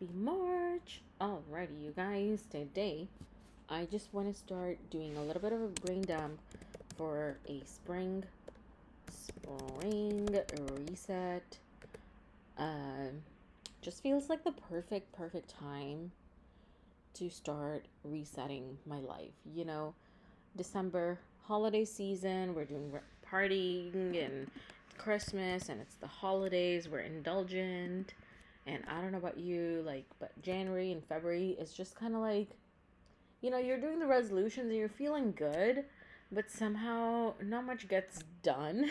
Happy March! Alrighty, you guys, today I just want to start doing a little bit of a brain dump for a spring reset. Uh, just feels like the perfect time to start resetting my life. December holiday season, we're doing partying and Christmas, and it's the holidays, we're indulgent. And I don't know about you, but January and February is just kind of like, you're doing the resolutions and you're feeling good, but somehow not much gets done.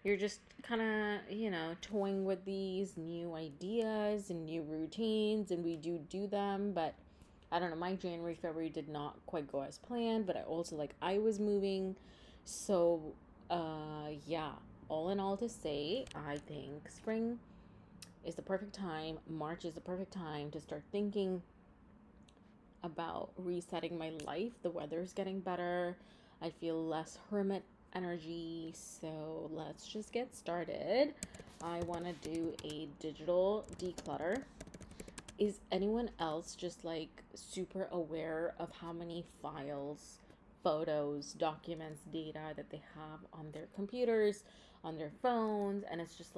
You're just kind of, toying with these new ideas and new routines, and we do them, but I don't know, my January, February did not quite go as planned, but I was moving. So, yeah, all in all to say, I think spring is the perfect time. March is the perfect time to start thinking about resetting my life. The weather's getting better. I feel less hermit energy. So let's just get started. I want to do a digital declutter. Is anyone else just super aware of how many files, photos, documents, data that they have on their computers, on their phones? And it's just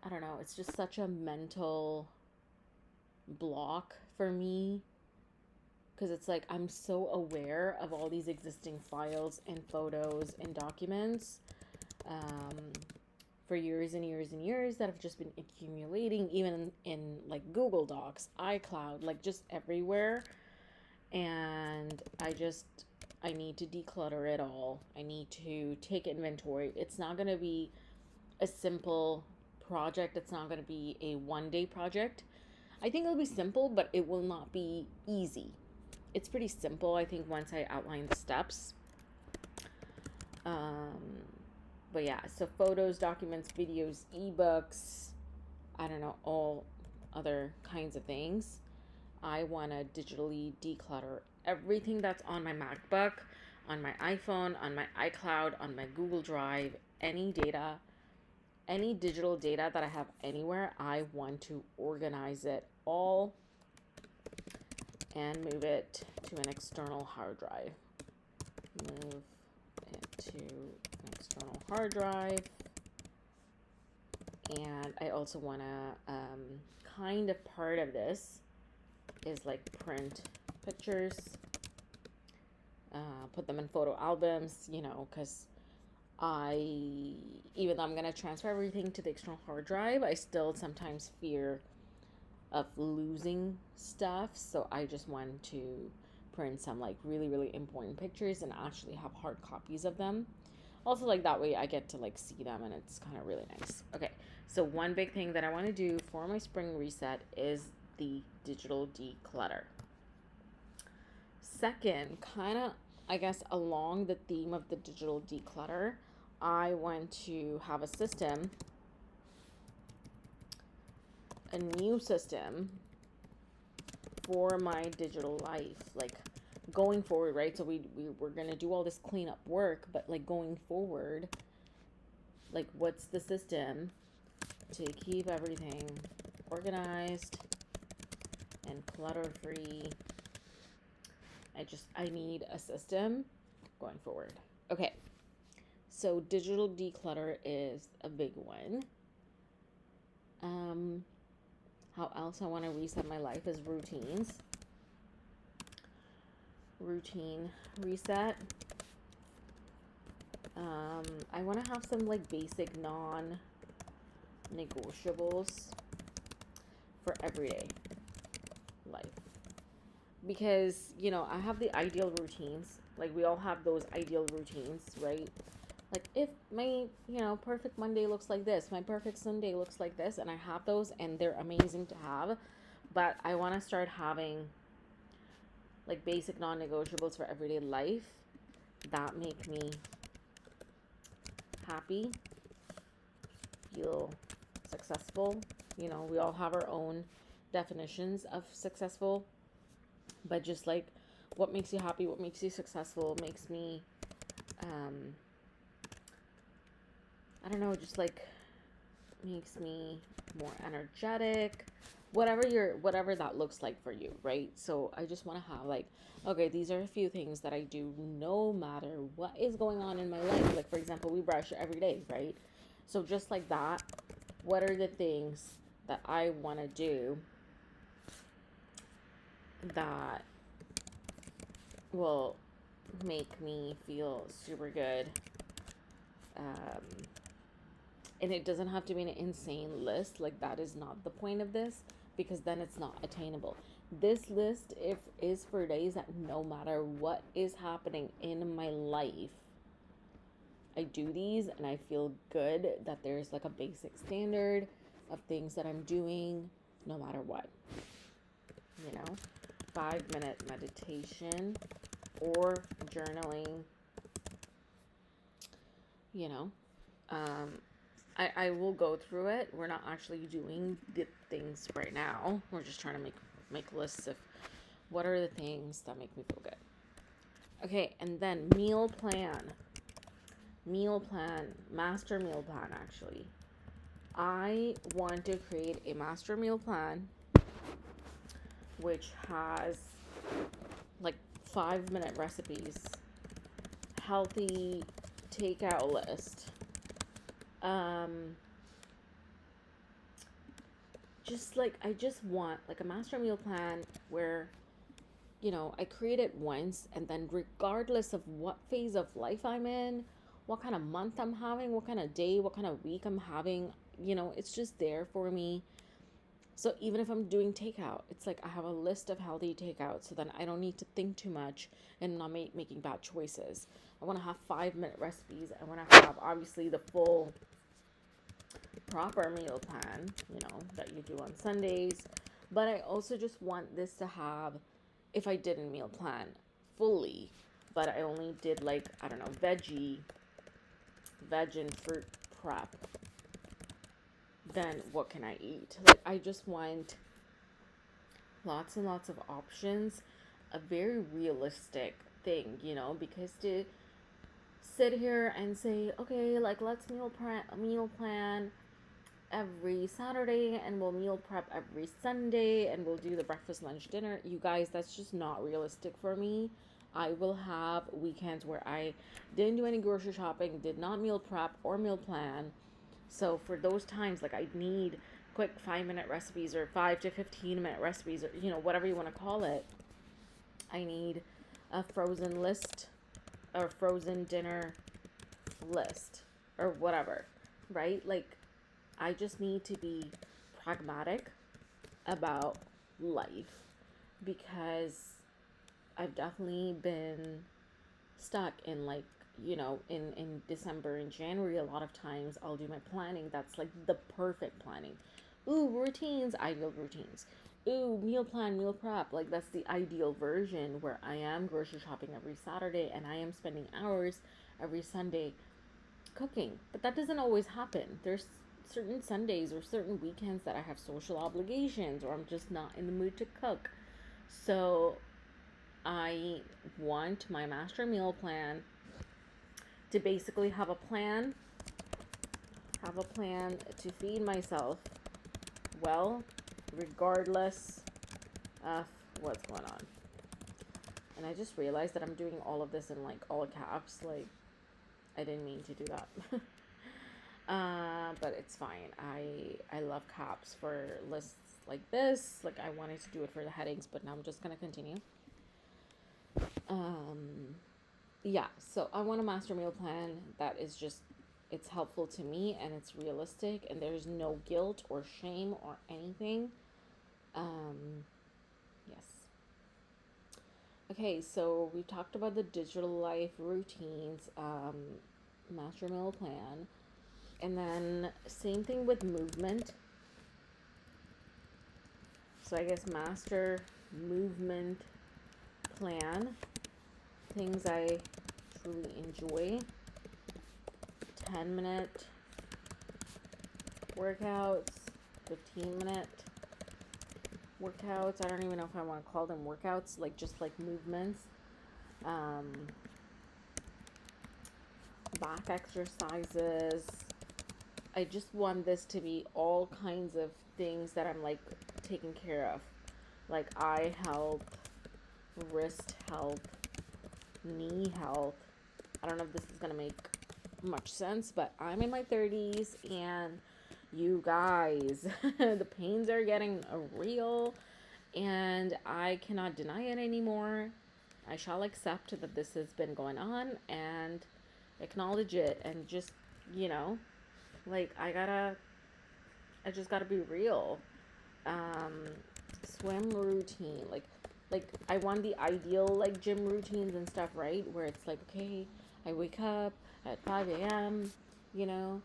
I don't know, it's just such a mental block for me, because it's I'm so aware of all these existing files and photos and documents for years and years and years that have just been accumulating, even in Google Docs, iCloud, just everywhere. And I need to declutter it all. I need to take inventory. It's not going to be a simple project. It's not going to be a one-day project. I think it'll be simple, but it will not be easy. It's pretty simple, I think, once I outline the steps. But yeah, so photos, documents, videos, ebooks, I don't know, all other kinds of things. I want to digitally declutter everything that's on my MacBook, on my iPhone, on my iCloud, on my Google Drive, any data, any digital data that I have anywhere. I want to organize it all and move it to an external hard drive. Move it to an external hard drive. And I also want to kind of part of this is print pictures, put them in photo albums, because even though I'm going to transfer everything to the external hard drive, I still sometimes fear of losing stuff. So I just want to print some really important pictures and actually have hard copies of them. Also, that way I get to see them, and it's kind of really nice. Okay, so one big thing that I want to do for my spring reset is the digital declutter. Second, kind of, I guess, along the theme of the digital declutter, I want to have a new system for my digital life, going forward, right? So we're going to do all this cleanup work, but going forward, what's the system to keep everything organized and clutter free? I need a system going forward. Okay, so digital declutter is a big one. How else I want to reset my life is routines. Routine reset. I want to have some basic non-negotiables for everyday life. Because, I have the ideal routines. We all have those ideal routines, right? If my, perfect Monday looks like this, my perfect Sunday looks like this, and I have those, and they're amazing to have. But I want to start having, basic non-negotiables for everyday life that make me happy, feel successful. We all have our own definitions of successful, but just what makes you happy, what makes you successful, makes me I don't know, just makes me more energetic, whatever that looks like for you, right? So I just want to have like, okay, these are a few things that I do no matter what is going on in my life. Like, for example, we brush every day, right? So just like that, what are the things that I want to do that will make me feel super good? Um, and it doesn't have to be an insane list. Like, that is not the point of this, because then it's not attainable. This list is for days that no matter what is happening in my life, I do these and I feel good that there's like a basic standard of things that I'm doing no matter what. 5-minute meditation or journaling, you know. I will go through it. We're not actually doing the things right now. We're just trying to make lists of what are the things that make me feel good. Okay, and then meal plan, master meal plan actually. I want to create a master meal plan which has like 5-minute recipes, healthy takeout list, I just want like a master meal plan where I create it once, and then regardless of what phase of life I'm in, what kind of month I'm having, what kind of day, what kind of week I'm having, it's just there for me. So even if I'm doing takeout, it's like I have a list of healthy takeout, so then I don't need to think too much and not making bad choices. I want to have 5-minute recipes. I want to have obviously the full proper meal plan, that you do on Sundays. But I also just want this to have, if I didn't meal plan fully, but I only did like, I don't know, veg and fruit prep, then what can I eat? Like, I just want lots and lots of options, a very realistic thing, because to sit here and say, okay, like let's meal plan every Saturday and we'll meal prep every Sunday and we'll do the breakfast, lunch, dinner. You guys, that's just not realistic for me. I will have weekends where I didn't do any grocery shopping, did not meal prep or meal plan. So for those times, like I need quick 5-minute recipes or 5 to 15-minute recipes, or whatever you want to call it. I need a frozen list or frozen dinner list or whatever, right? Like, I just need to be pragmatic about life, because I've definitely been stuck in like, in December and January. A lot of times I'll do my planning. That's like the perfect planning. Ooh, routines, ideal routines. Ooh, meal plan, meal prep. Like, that's the ideal version where I am grocery shopping every Saturday and I am spending hours every Sunday cooking. But that doesn't always happen. There's certain Sundays or certain weekends that I have social obligations or I'm just not in the mood to cook. So I want my master meal plan to basically have a plan to feed myself well, regardless of what's going on. And I just realized that I'm doing all of this in like all caps. Like, I didn't mean to do that. But it's fine. I love caps for lists like this. Like, I wanted to do it for the headings, but now I'm just gonna continue. Yeah, so I want a master meal plan that is just, it's helpful to me and it's realistic and there's no guilt or shame or anything. Yes. Okay, so we talked about the digital life routines, master meal plan, and then same thing with movement. So I guess master movement plan, things I truly enjoy. 10-minute workouts, 15-minute workouts. I don't even know if I want to call them workouts, like just like movements. Back exercises. I just want this to be all kinds of things that I'm like taking care of, like eye health, wrist health, knee health. I don't know if this is gonna make much sense, but I'm in my 30s, and you guys, the pains are getting real, and I cannot deny it anymore. I shall accept that this has been going on and acknowledge it, and just, you know, like I just gotta be real. Um, Swim routine, like I want the ideal like gym routines and stuff, right? Where it's like, okay, I wake up at 5 a.m. You know,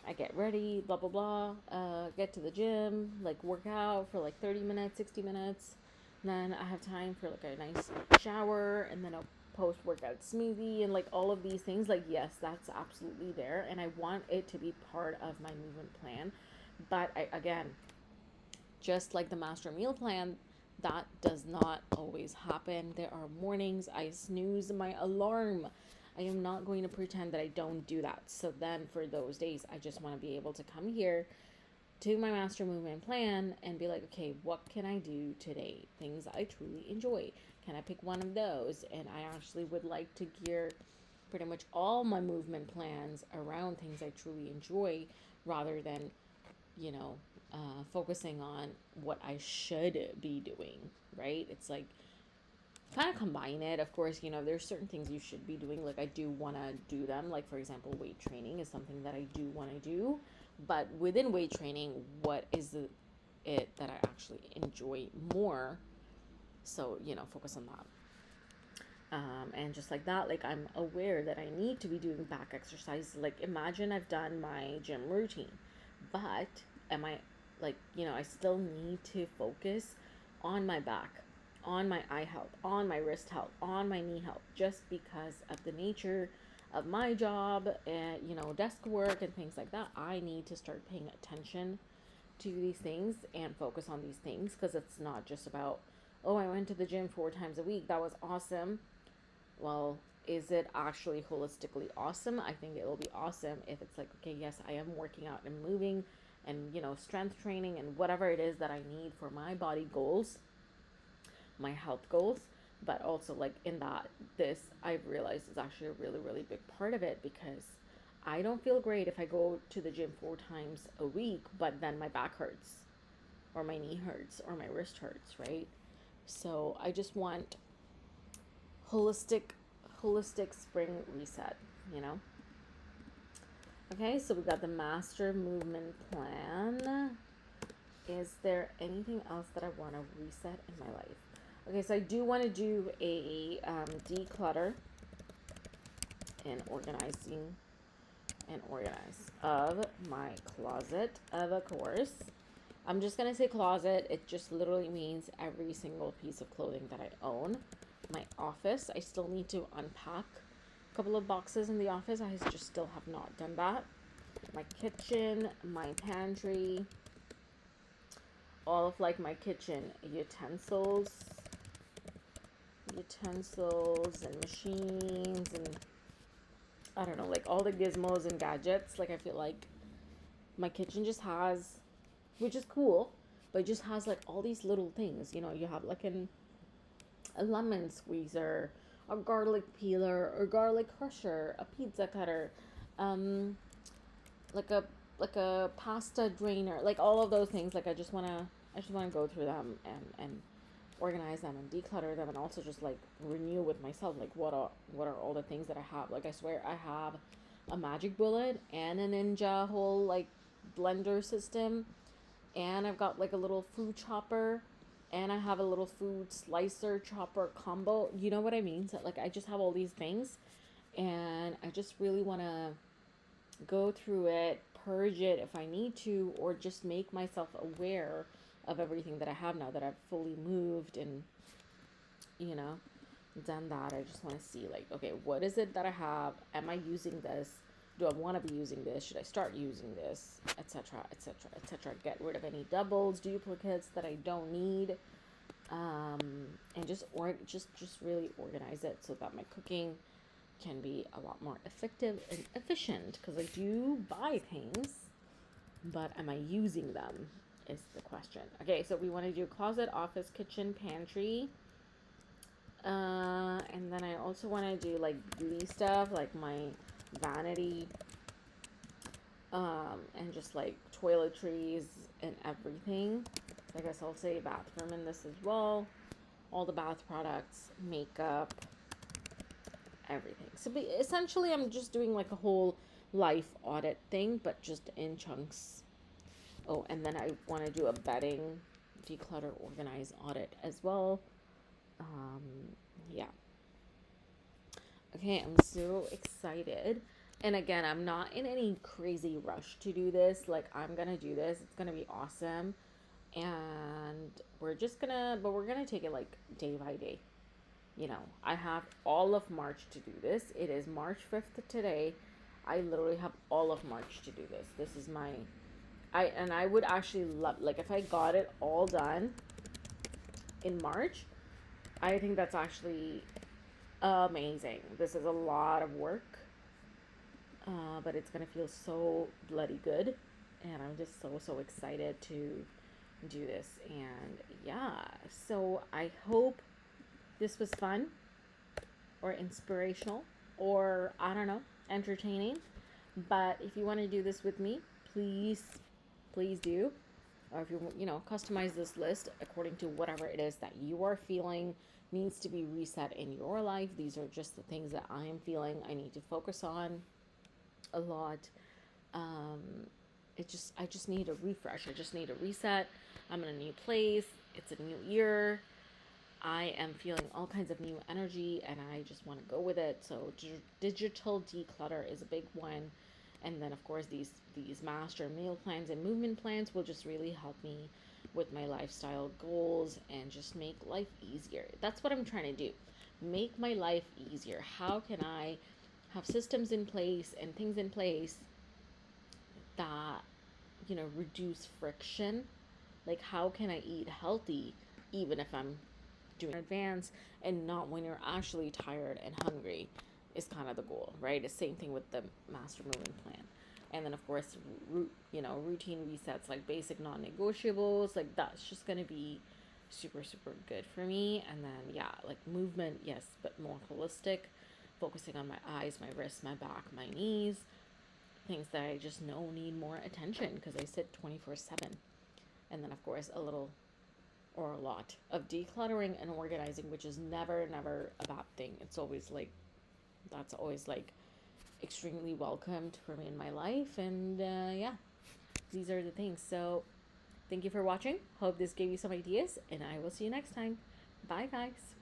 I get ready, blah blah blah. Get to the gym, like work out for like 30 minutes, 60 minutes. And then I have time for like a nice shower, and then a post workout smoothie, and like all of these things. Like, yes, that's absolutely there, and I want it to be part of my movement plan. But again, just like the master meal plan, that does not always happen. There are mornings I snooze my alarm. I am not going to pretend that I don't do that. So then for those days, I just want to be able to come here to my master movement plan and be like, okay, what can I do today? Things I truly enjoy. Can I pick one of those? And I actually would like to gear pretty much all my movement plans around things I truly enjoy, rather than, you know, focusing on what I should be doing, right? It's like kind of combine it. Of course, you know, there's certain things you should be doing. Like, I do want to do them. Like, for example, weight training is something that I do want to do. But within weight training, what is it that I actually enjoy more? So, you know, focus on that. And just like that, like, I'm aware that I need to be doing back exercise. Like, imagine I've done my gym routine, but am I, like, you know, I still need to focus on my back, on my eye health, on my wrist health, on my knee health, just because of the nature of my job and, you know, desk work and things like that. I need to start paying attention to these things and focus on these things, because it's not just about, oh, I went to the gym 4 times a week, that was awesome. Well, is it actually holistically awesome? I think it will be awesome if it's like, okay, yes, I am working out and moving and, you know, strength training and whatever it is that I need for my body goals, my health goals. But also, like, in that, this I've realized is actually a really, really big part of it, because I don't feel great if I go to the gym 4 times a week, but then my back hurts, or my knee hurts, or my wrist hurts, right? So I just want holistic spring reset, you know. Okay, so we got the master movement plan. Is there anything else that I want to reset in my life? Okay, so I do want to do a declutter and organize of my closet, of course. I'm just going to say closet. It just literally means every single piece of clothing that I own. My office, I still need to unpack a couple of boxes in the office. I just still have not done that. My kitchen, my pantry, all of like my kitchen utensils and machines, and I don't know, like all the gizmos and gadgets. Like, I feel like my kitchen just has, which is cool, but it just has like all these little things. You know, you have like a lemon squeezer, a garlic peeler, or garlic crusher, a pizza cutter, um, like a pasta drainer, like all of those things. Like, I just wanna go through them and organize them and declutter them, and also just like renew with myself. Like, what are all the things that I have? Like, I swear I have a magic bullet and a ninja whole like blender system, and I've got like a little food chopper, and I have a little food slicer chopper combo. You know what I mean? So like, I just have all these things, and I just really want to go through it, purge it if I need to, or just make myself aware of everything that I have now that I've fully moved and, you know, done that. I just want to see, like, okay, what is it that I have? Am I using this? Do I want to be using this? Should I start using this? Etc. Etc. Etc. Get rid of any doubles, duplicates that I don't need, and just really organize it so that my cooking can be a lot more effective and efficient, because I do buy things but am I using them is the question. Okay, so we want to do closet, office, kitchen, pantry. And then I also want to do like beauty stuff, like my vanity, and just like toiletries and everything. I guess I'll say bathroom in this as well. All the bath products, makeup, everything. So essentially, I'm just doing like a whole life audit thing, but just in chunks. Oh, and then I want to do a bedding, declutter, organize audit as well. Um, yeah. Okay, I'm so excited. And again, I'm not in any crazy rush to do this. Like, I'm gonna do this, it's gonna be awesome. And we're gonna take it like day by day. You know, I have all of March to do this. It is March 5th today. I literally have all of March to do this. This is my, I would actually love, like, if I got it all done in March, I think that's actually amazing. This is a lot of work, but it's gonna feel so bloody good, and I'm just so excited to do this. And yeah, so I hope this was fun or inspirational or I don't know, entertaining. But if you want to do this with me, please do. Or if you know, customize this list according to whatever it is that you are feeling needs to be reset in your life. These are just the things that I am feeling I need to focus on a lot. Um, I just need a refresh. I just need a reset. I'm in a new place. It's a new year. I am feeling all kinds of new energy and I just want to go with it. So digital declutter is a big one. And then of course these master meal plans and movement plans will just really help me with my lifestyle goals and just make life easier. That's what I'm trying to do. Make my life easier. How can I have systems in place and things in place that, you know, reduce friction? Like, how can I eat healthy even if I'm doing in advance and not when you're actually tired and hungry is kind of the goal, right? The same thing with the master movement plan. And then of course, routine resets, like basic non-negotiables, like that's just going to be super good for me. And then yeah, like movement, yes, but more holistic, focusing on my eyes, my wrists, my back, my knees, things that I just know need more attention because I sit 24/7. And then of course a little or a lot of decluttering and organizing, which is never a bad thing. It's always like, that's always like extremely welcomed for me in my life. And yeah, these are the things. So thank you for watching. Hope this gave you some ideas, and I will see you next time. Bye guys.